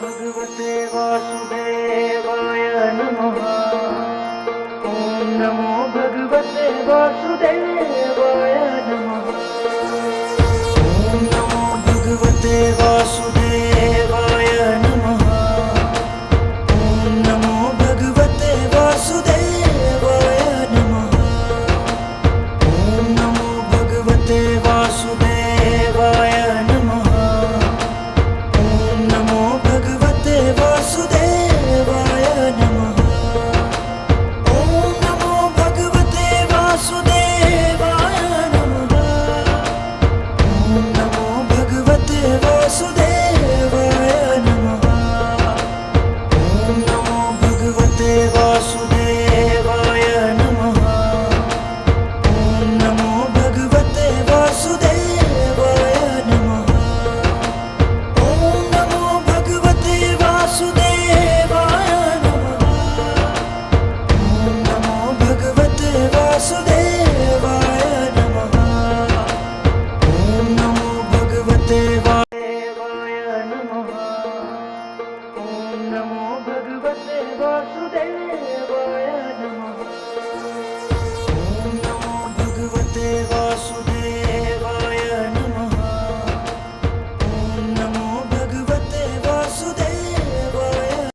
भगवते वासुदेवाय नमः। ॐ नमो भगवते वासुदेवाय नमः। ॐ नमो भगवते वासुदेवाय नमः। ॐ नमो भगवते वासुदेवाय नमः। ॐ नमो भगवते वासुदेवाय नमः। ॐ नमो भगवते वासुदेवाय नमः। ॐ नमो भगवते वासुदेवाय नमः। ॐ नमो भगवते वासुदेवाय नमः। ॐ नमो भगवते वासुदेवाय नमः। ॐ नमो भगवते वासुदेवाय नमः। ॐ नमो भगवते वासुदेवाय नमः। ॐ नमो भगवते वासुदेवाय नमः। ॐ नमो भगवते वासुदेवाय नमः। ॐ नमो भगवते वासुदेवाय